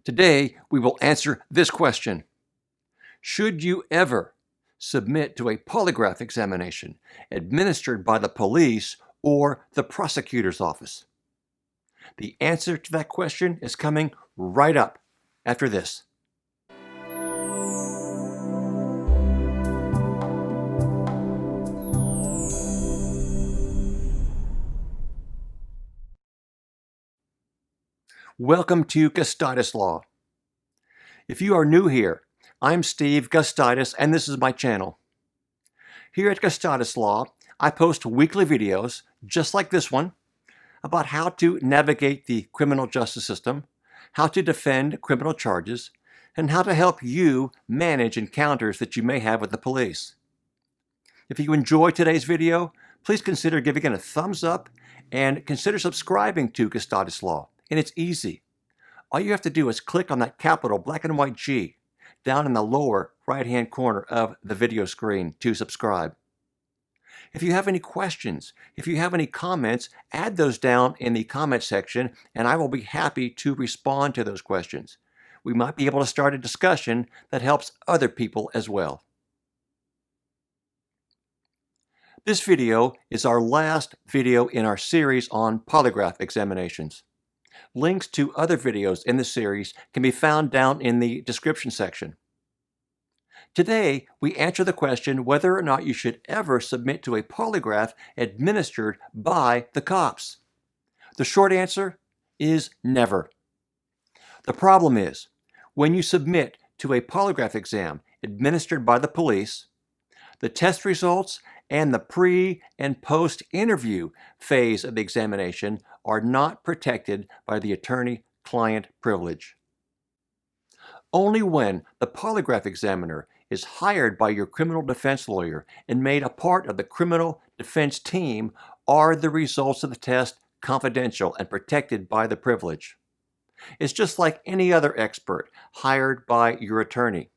Today, we will answer this question. Should you ever submit to a polygraph examination administered by the police or the prosecutor's office? The answer to that question is coming right up after this. Welcome to Gustitislaw. If you are new here, I'm Steve Gustitis, and this is my channel. Here at Gustitislaw, I post weekly videos, just like this one, about how to navigate the criminal justice system, how to defend criminal charges, and how to help you manage encounters that you may have with the police. If you enjoy today's video, please consider giving it a thumbs up and consider subscribing to Gustitislaw. And it's easy. All you have to do is click on that capital black and white G down in the lower right-hand corner of the video screen to subscribe. If you have any questions, if you have any comments, add those down in the comment section and I will be happy to respond to those questions. We might be able to start a discussion that helps other people as well. This video is our last video in our series on polygraph examinations. Links to other videos in the series can be found down in the description section. Today, we answer the question whether or not you should ever submit to a polygraph administered by the cops. The short answer is never. The problem is, when you submit to a polygraph exam administered by the police, the test results and the pre- and post-interview phase of the examination are not protected by the attorney-client privilege. Only when the polygraph examiner is hired by your criminal defense lawyer and made a part of the criminal defense team are the results of the test confidential and protected by the privilege. It's just like any other expert hired by your attorney.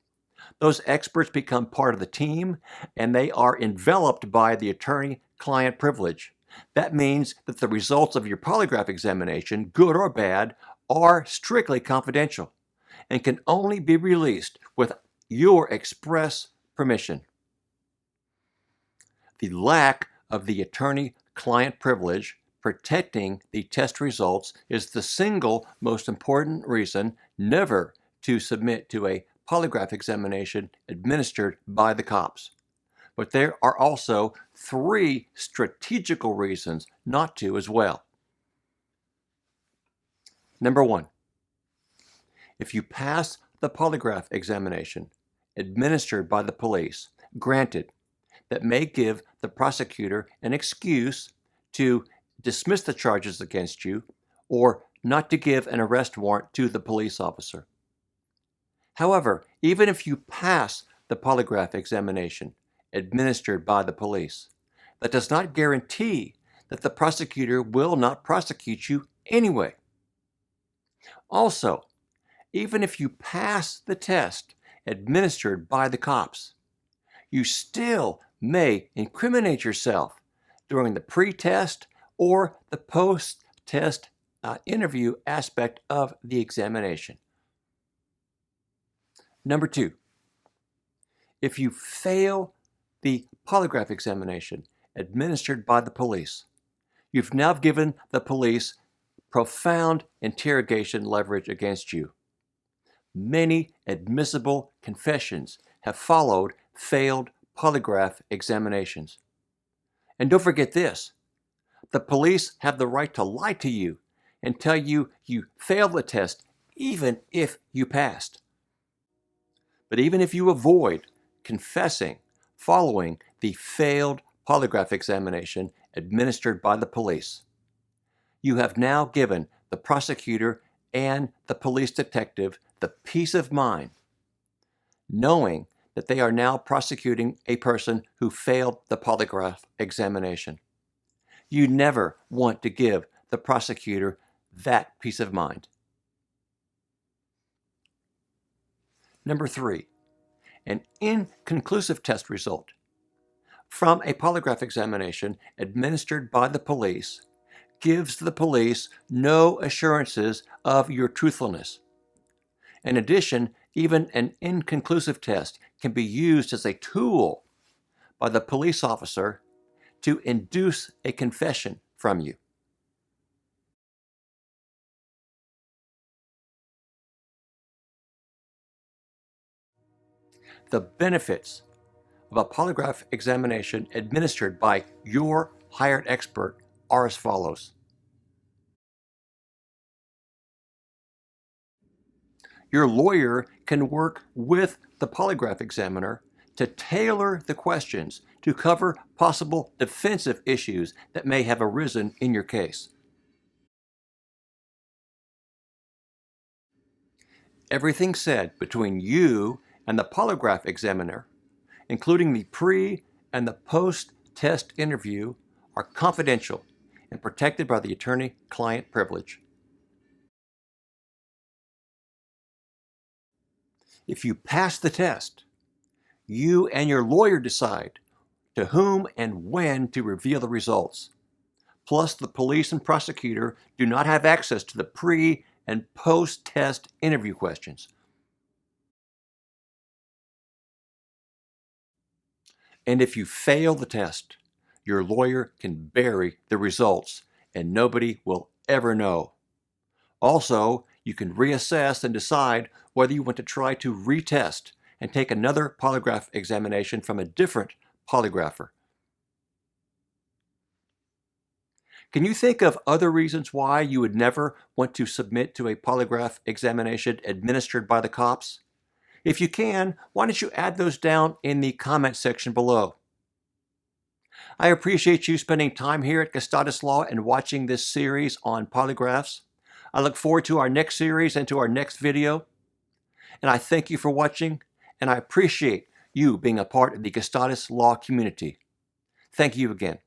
Those experts become part of the team and they are enveloped by the attorney-client privilege. That means that the results of your polygraph examination, good or bad, are strictly confidential and can only be released with your express permission. The lack of the attorney-client privilege protecting the test results is the single most important reason never to submit to a polygraph examination administered by the cops. But there are also 3 strategical reasons not to as well. Number 1, if you pass the polygraph examination administered by the police, granted, that may give the prosecutor an excuse to dismiss the charges against you or not to give an arrest warrant to the police officer. However, even if you pass the polygraph examination administered by the police, that does not guarantee that the prosecutor will not prosecute you anyway. Also, even if you pass the test administered by the cops, you still may incriminate yourself during the pre-test or the post-test interview aspect of the examination. Number 2, if you fail the polygraph examination administered by the police, you've now given the police profound interrogation leverage against you. Many admissible confessions have followed failed polygraph examinations. And don't forget this, the police have the right to lie to you and tell you you failed the test even if you passed. But even if you avoid confessing following the failed polygraph examination administered by the police, you have now given the prosecutor and the police detective the peace of mind, knowing that they are now prosecuting a person who failed the polygraph examination. You never want to give the prosecutor that peace of mind. Number 3, an inconclusive test result from a polygraph examination administered by the police gives the police no assurances of your truthfulness. In addition, even an inconclusive test can be used as a tool by the police officer to induce a confession from you. The benefits of a polygraph examination administered by your hired expert are as follows. Your lawyer can work with the polygraph examiner to tailor the questions to cover possible defensive issues that may have arisen in your case. Everything said between you and the polygraph examiner, including the pre and the post-test interview, are confidential and protected by the attorney-client privilege. If you pass the test, you and your lawyer decide to whom and when to reveal the results. Plus, the police and prosecutor do not have access to the pre- and post-test interview questions. And if you fail the test, your lawyer can bury the results and nobody will ever know. Also, you can reassess and decide whether you want to try to retest and take another polygraph examination from a different polygrapher. Can you think of other reasons why you would never want to submit to a polygraph examination administered by the cops? If you can, why don't you add those down in the comment section below? I appreciate you spending time here at Gustitislaw and watching this series on polygraphs. I look forward to our next series and to our next video. And I thank you for watching, and I appreciate you being a part of the Gustitis Law community. Thank you again.